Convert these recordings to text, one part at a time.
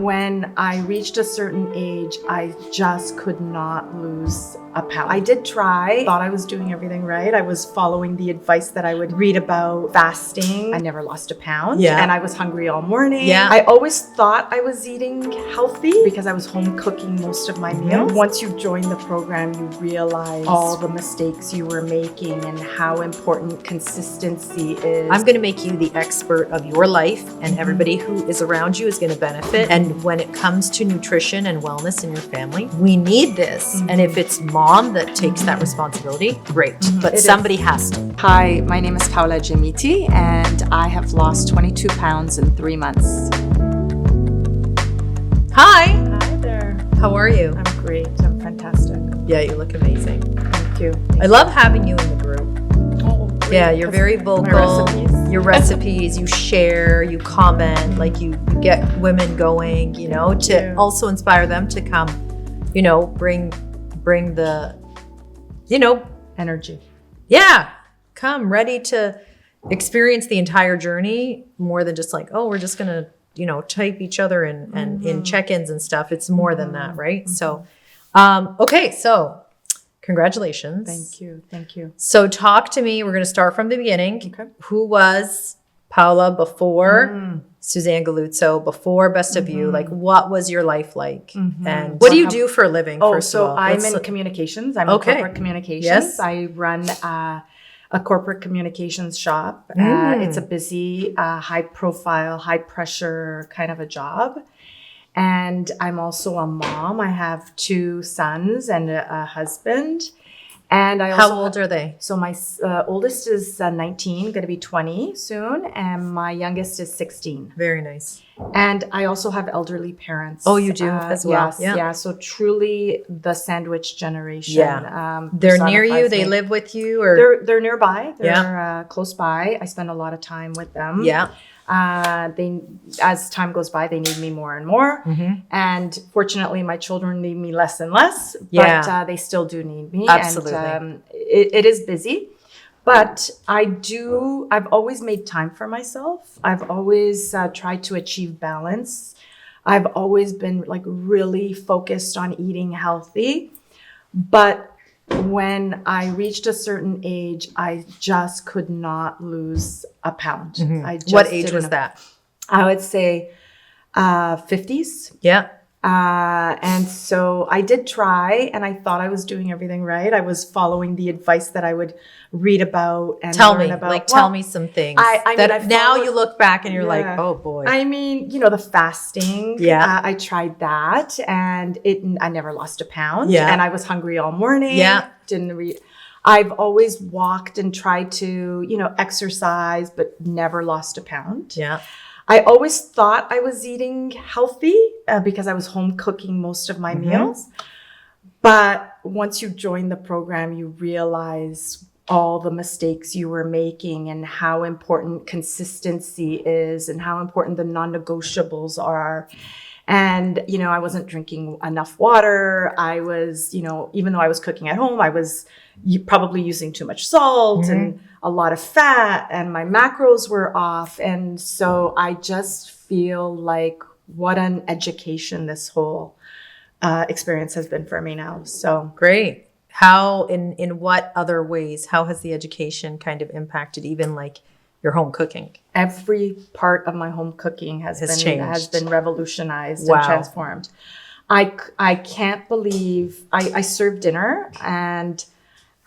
when I reached a certain age, I just could not lose a pound. I did try, thought I was doing everything right. I was following the advice that I would read about fasting. I never lost a pound. Yeah. And I was hungry all morning. Yeah. I always thought I was eating healthy because I was home cooking most of my meals. Once you join the program, you realize all the mistakes you were making and how important consistency is. I'm going to make you the expert of your life, and everybody who is around you is going to benefit. And when it comes to nutrition and wellness in your family, we need this. And if it's mom that takes that responsibility, great. But somebody has to. Hi, my name is Paola, and I have lost 22 pounds in 3 months. Hi. Hi there. How are you? I'm great. I'm fantastic. Yeah, you look amazing. Thank you. I love having you in the group. Yeah, you're very vocal. recipes. Your recipes, you share, you comment, like you get women going, to also inspire them to come, bring the, Energy. yeah, come ready to experience the entire journey more than just like, oh, we're just going to, type each other and in check-ins and stuff. It's more than that, right? So, okay, so congratulations. Thank you. Thank you. So talk to me. We're going to start from the beginning. Okay. Who was Paola before Suzanne Galuzzo, before Best of You? Like, what was your life like? And what do you do for a living, first of all? I'm in communications. I'm in corporate communications. Yes. I run a corporate communications shop. It's a busy, high profile, high pressure kind of a job. And I'm also a mom. I have 2 sons and a husband. And I also How old are they? So my oldest is 19, going to be 20 soon. And my youngest is 16. Very nice. And I also have elderly parents. Oh, you do as well? Yes, yeah. So truly the sandwich generation. Yeah. They're near you? They live with you? Or They're nearby. They're close by. I spend a lot of time with them. Yeah. They, as time goes by, they need me more and more. And fortunately, my children need me less and less, but they still do need me. Absolutely. And it is busy, but I've always made time for myself. I've always tried to achieve balance. I've always been like really focused on eating healthy, but when I reached a certain age, I just could not lose a pound. what age was that? I would say 50s. Yeah. And so I did try, and I thought I was doing everything right. I was following the advice that I would read about and Tell learn me, about. tell me some things I've now followed- you look back and you're like, Yeah. oh boy. I mean, the fasting. Yeah. I tried that, and I never lost a pound. Yeah. And I was hungry all morning. Yeah. I've always walked and tried to, exercise, but never lost a pound. Yeah. I always thought I was eating healthy because I was home cooking most of my meals. But once you join the program, you realize all the mistakes you were making and how important consistency is and how important the non-negotiables are. And, I wasn't drinking enough water. I was, even though I was cooking at home, I was probably using too much salt and a lot of fat, and my macros were off. And so I just feel like what an education this whole experience has been for me now. So Great. How, in what other ways, how has the education kind of impacted even like your home cooking? every part of my home cooking has been revolutionized Wow. and transformed. I can't believe I serve dinner and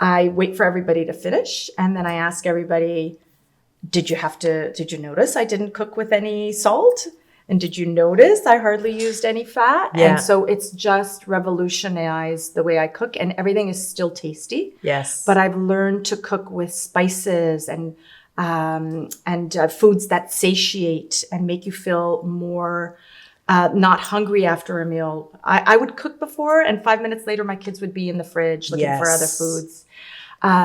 I wait for everybody to finish, and then I ask everybody, did you notice I didn't cook with any salt? And did you notice I hardly used any fat? Yeah. And so it's just revolutionized the way I cook, and everything is still tasty. Yes. But I've learned to cook with spices and foods that satiate and make you feel more not hungry after a meal. I would cook before, and 5 minutes later, my kids would be in the fridge looking for other foods.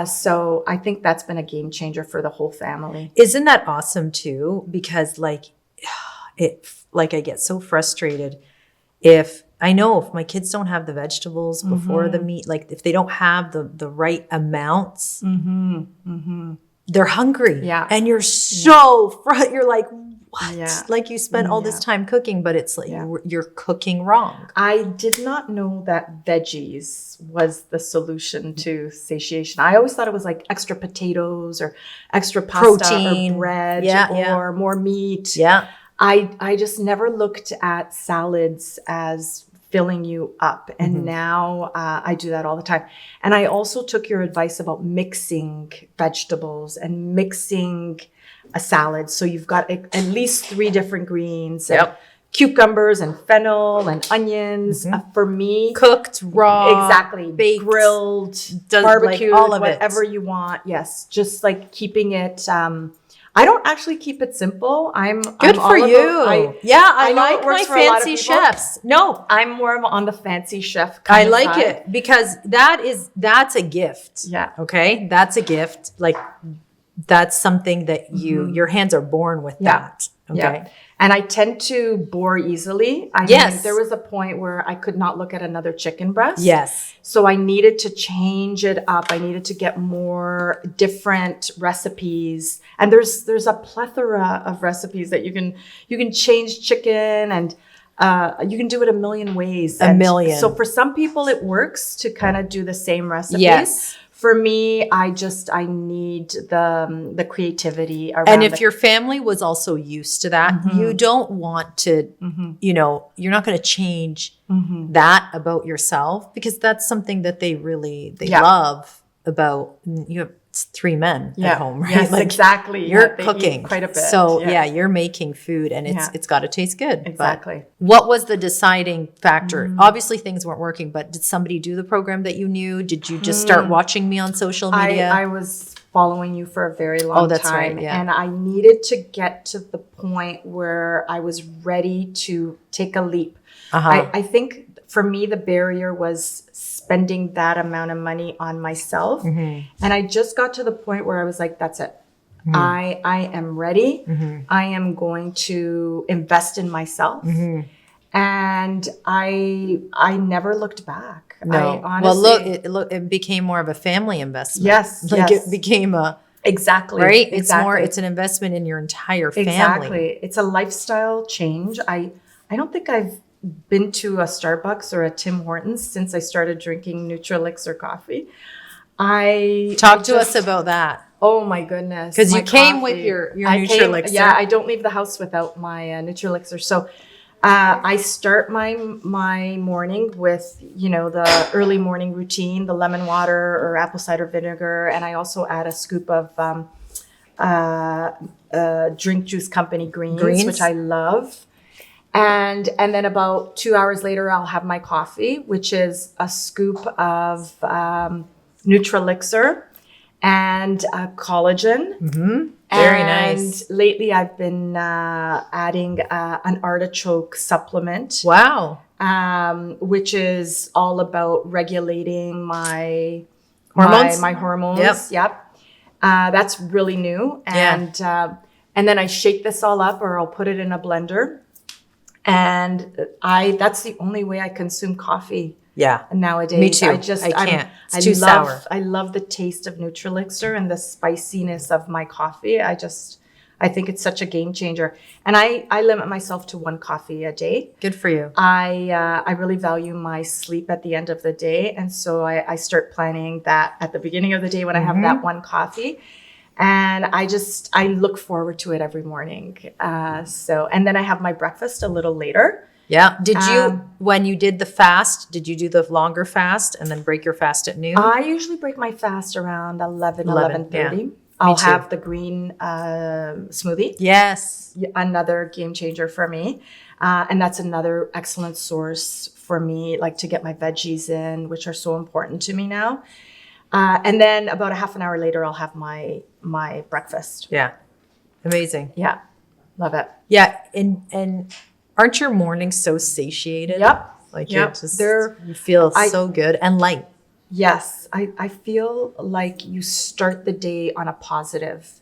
So I think that's been a game changer for the whole family. Isn't that awesome too? Because I get so frustrated if my kids don't have the vegetables before the meat, like if they don't have the right amounts, they're hungry. Yeah. And you're so you're like, what? Yeah. Like you spent all this time cooking, but it's like you're cooking wrong. I did not know that veggies was the solution to satiation. I always thought it was like extra potatoes or extra pasta Protein. or bread or more meat. Yeah. I just never looked at salads as filling you up. And now I do that all the time. And I also took your advice about mixing vegetables and mixing a salad. So you've got at least 3 different greens. And cucumbers and fennel and onions. For me, Cooked, raw, exactly, baked, grilled, barbecued, like all of whatever it. you want. Yes, just like keeping it. I don't actually keep it simple. I'm Good for all you. about, I know like it works my for a lot of fancy people. chefs. No, I'm more on the fancy chef I kind of like side. it because that's a gift. Yeah. Okay. That's a gift. Like that's something that your hands are born with that. Okay. Yeah. And I tend to bore easily. I mean, there was a point where I could not look at another chicken breast. Yes. So I needed to change it up. I needed to get more different recipes. And there's a plethora of recipes that you can change chicken, and you can do it a million ways. A million. So for some people it works to kind of do the same recipes. Yes. For me, I need the creativity around. And if your family was also used to that, you don't want to, you're not going to change that about yourself, because that's something that they love about you. Have 3 men at home, right? Yes, like exactly. You're They cooking eat quite a bit. So you're making food, and it's got to taste good. Exactly. But what was the deciding factor? Obviously things weren't working, but did somebody do the program that you knew? Did you just start watching me on social media? I was following you for a very long that's time. right, yeah. And I needed to get to the point where I was ready to take a leap. I think for me, the barrier was spending that amount of money on myself. And I just got to the point where I was like, that's it. I am ready. I am going to invest in myself. And I never looked back. No. I honestly, It became more of a family investment. Yes, Like yes. it became exactly. right? Exactly. It's an investment in your entire family. Exactly. It's a lifestyle change. I don't think I've been to a Starbucks or a Tim Hortons since I started drinking Nutrilixer coffee. Talk to us about that. Oh my goodness. Because you my came coffee. with your I Nutrilixer. I don't leave the house without my Nutrilixer. So I start my morning with, the early morning routine, the lemon water or apple cider vinegar. And I also add a scoop of Drink Juice Company greens, which I love. And then about 2 hours later, I'll have my coffee, which is a scoop of Nutrilixer and collagen. Very and nice. Lately, I've been adding an artichoke supplement. Wow. Which is all about regulating my Hormones? my hormones. Yep. That's really new. And then I shake this all up, or I'll put it in a blender. And that's the only way I consume coffee. Yeah. Nowadays. Me too. I can't. It's too sour. I love the taste of Nutrilixer and the spiciness of my coffee. I think it's such a game changer. And I limit myself to 1 coffee a day. Good for you. I really value my sleep at the end of the day. And so I start planning that at the beginning of the day when I have that 1 coffee. And I look forward to it every morning. And then I have my breakfast a little later. Yeah. Did you, when you did the fast, did you do the longer fast and then break your fast at noon? I usually break my fast around 11:30. Yeah. I'll too. have the green smoothie. Yes. Another game changer for me. And that's another excellent source for me, like to get my veggies in, which are so important to me now. And then about a half an hour later, I'll have my breakfast. Yeah. Amazing. Yeah. Love it. Yeah. And aren't your mornings so satiated? Yep. Like Yep. you feel so good and light. Yes. I feel like you start the day on a positive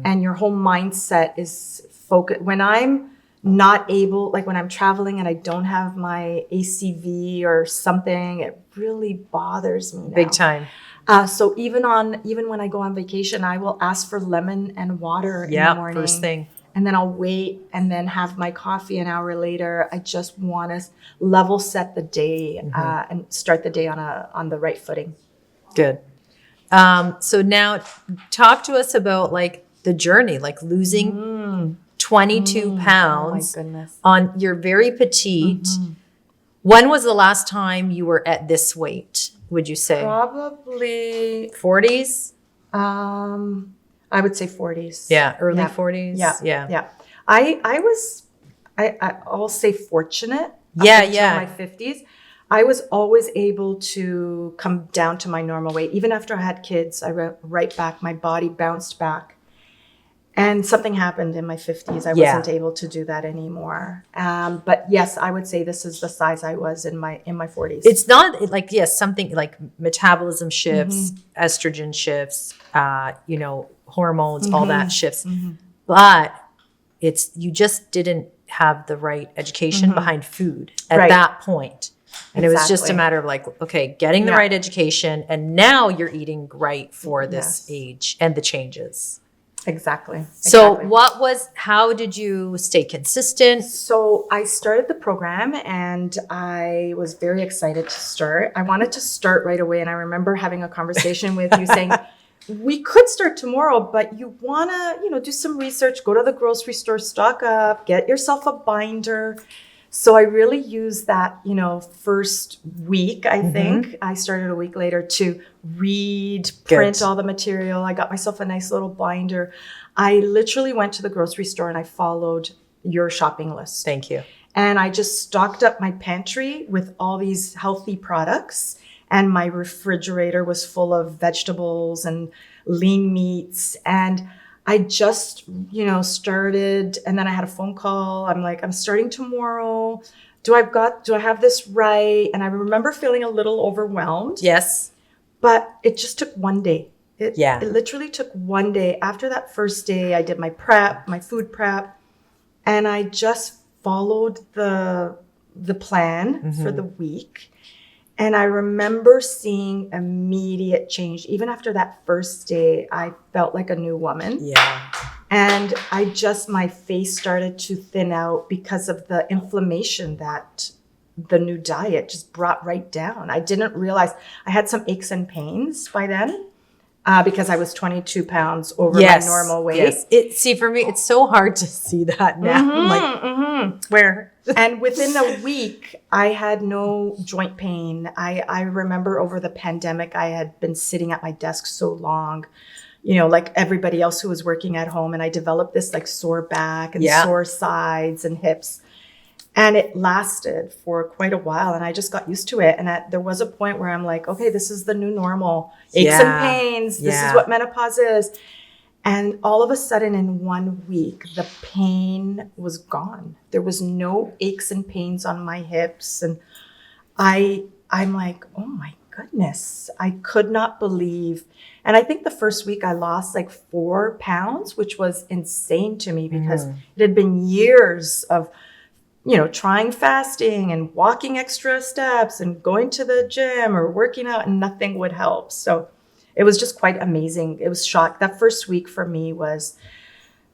and your whole mindset is focused. When I'm not able, like when I'm traveling and I don't have my ACV or something, it really bothers me now. Big time. So even when I go on vacation, I will ask for lemon and water in the Yeah, morning. first thing. And then I'll wait and then have my coffee an hour later. I just want to level set the day and start the day on the right footing. Good. So now talk to us about like the journey, like losing 22 pounds Oh my goodness. on, you're very petite. When was the last time you were at this weight, would you say? Probably 40s? I would say 40s. Yeah, early Yeah. 40s. Yeah. Yeah. I'll say fortunate. Yeah, up until yeah. my 50s. I was always able to come down to my normal weight. Even after I had kids, I went right back. My body bounced back. And something happened in my 50s. I Yeah. wasn't able to do that anymore. But yes, I would say this is the size I was in my 40s. It's not like, yes, something like metabolism shifts, estrogen shifts, hormones, all that shifts. But you just didn't have the right education behind food at Right. that point. And it was just a Exactly. matter of like, okay, getting the Yeah. right education. And now you're eating right for this Yes. age and the changes. Exactly. So Exactly. how did you stay consistent? So I started the program and I was very excited to start. I wanted to start right away. And I remember having a conversation with you saying, we could start tomorrow, but you want to, do some research, go to the grocery store, stock up, get yourself a binder. So I really used that, first week, I think. I started a week later to read, print all the material. I got myself a nice little binder. I literally went to the grocery store and I followed your shopping list. Thank you. And I just stocked up my pantry with all these healthy products. And my refrigerator was full of vegetables and lean meats. And I just, started, and then I had a phone call. I'm like, I'm starting tomorrow. Do I have this right? And I remember feeling a little overwhelmed. Yes. But it just took one day. It Yeah. literally took one day. After that first day, I did my prep, my food prep, and I just followed the plan for the week. And I remember seeing immediate change. Even after that first day, I felt like a new woman. Yeah. And my face started to thin out because of the inflammation that the new diet just brought right down. I didn't realize I had some aches and pains by then because I was 22 pounds over my normal weight. Yes. For me, it's so hard to see that now. Where? And within a week, I had no joint pain. I remember over the pandemic, I had been sitting at my desk so long, like everybody else who was working at home. And I developed this like sore back and sore sides and hips. And it lasted for quite a while. And I just got used to it. And there was a point where I'm like, okay, this is the new normal. Aches and pains. This is what menopause is. And all of a sudden in 1 week, the pain was gone. There was no aches and pains on my hips. And I'm like, oh my goodness, I could not believe. And I think the first week I lost like 4 pounds, which was insane to me because it had been years of, trying fasting and walking extra steps and going to the gym or working out and nothing would help. So it was just quite amazing. It was shock. That first week for me was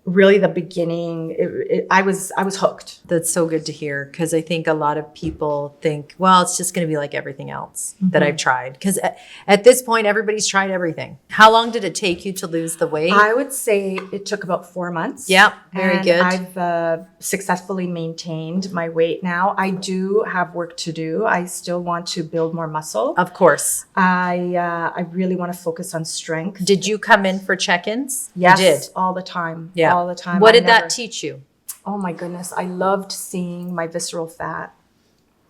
really the beginning. I was hooked. That's so good to hear because I think a lot of people think, well, it's just going to be like everything else that I've tried. Because at this point, everybody's tried everything. How long did it take you to lose the weight? I would say it took about 4 months. Yep, very and good. I've successfully maintained my weight now. I do have work to do. I still want to build more muscle. Of course. I really want to focus on strength. Did you come in for check-ins? Yes, You did. all the time. Yeah. All the time. What I did never- that teach you? Oh my goodness. I loved seeing my visceral fat.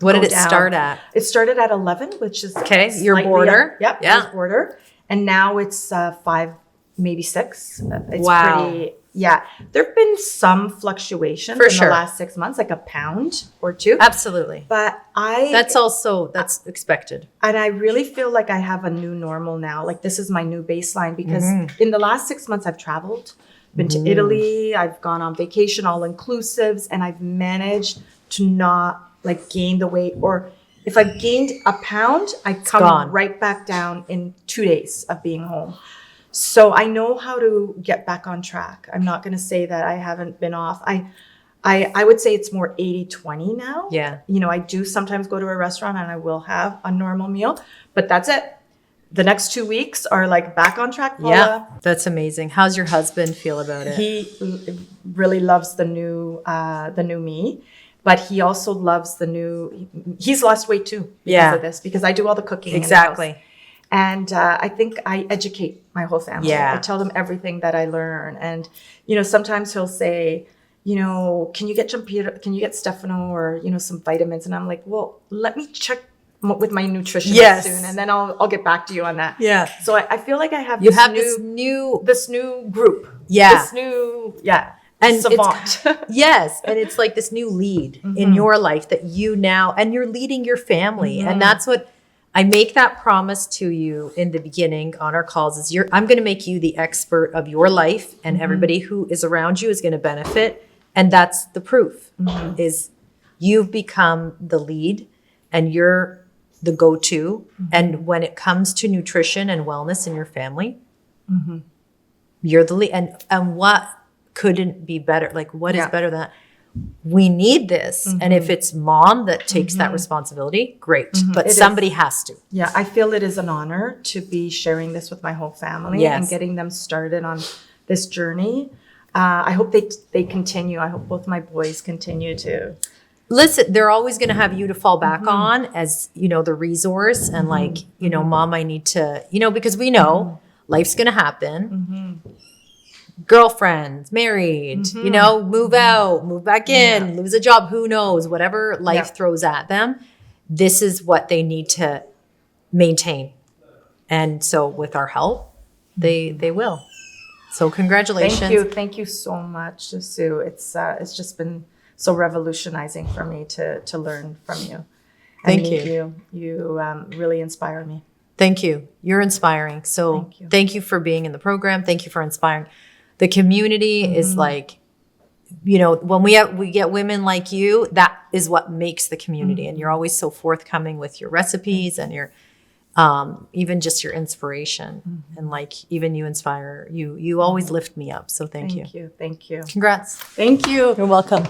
What go did it down. start at? It started at 11, which is Okay, your slightly border. Yep, Yeah. it was border. And now it's 5, maybe 6. It's Wow. pretty, yeah. There've been some fluctuations For in sure. the last 6 months, like a pound or 2. Absolutely. But That's expected. and I really feel like I have a new normal now. Like this is my new baseline because Mm-hmm. in the last 6 months I've traveled, been to Italy, I've gone on vacation, all inclusives, and I've managed to not like gain the weight or If I've gained a pound, I come gone. right back down in 2 days of being home. So I know how to get back on track. I'm not going to say that I haven't been off. I would say it's more 80-20 now. Yeah. You know, I do sometimes go to a restaurant and I will have a normal meal, but that's it. The next 2 weeks are like back on track, Paola. Yeah, that's amazing. How's your husband feel about it? He really loves the new me, but he also loves he's lost weight too because of this, because I do all the cooking. Exactly. And I think I educate my whole family. Yeah. I tell them everything that I learn. And, you know, sometimes he'll say, you know, can you get Stefano or, you know, some vitamins? And I'm like, well, let me check with my nutritionist soon. And then I'll get back to you on that. Yeah. So I feel like I have You this have new this group. Yeah. This new, and savant. Yes, and it's like this new lead in your life that you now, and you're leading your family. And that's what I make that promise to you in the beginning on our calls is I'm going to make you the expert of your life, and everybody who is around you is going to benefit. And that's the proof is you've become the lead and you're the go-to. And when it comes to nutrition and wellness in your family, you're the lead. And what couldn't be better? Like, what is better than that? We need this. And if it's mom that takes that responsibility, great. But somebody has to. Yeah, I feel it is an honor to be sharing this with my whole family and getting them started on this journey. I hope they continue. I hope both my boys continue to. Listen, they're always going to have you to fall back on as, you know, the resource and like, you know, mom, I need to, you know, because we know life's going to happen. Girlfriends, married, you know, move out, move back in, lose a job, who knows, whatever life throws at them. This is what they need to maintain. And so with our help, they will. So congratulations. Thank you so much, Sue. It's just been so revolutionizing for me to learn from you. Thank you. You really inspire me. Thank you. You're inspiring. So thank you for being in the program. Thank you for inspiring. The community is like, you know, when we get women like you, that is what makes the community. And you're always so forthcoming with your recipes and your even just your inspiration. And like even you inspire, you always lift me up. So thank you. Thank you. Congrats. Thank you. You're welcome.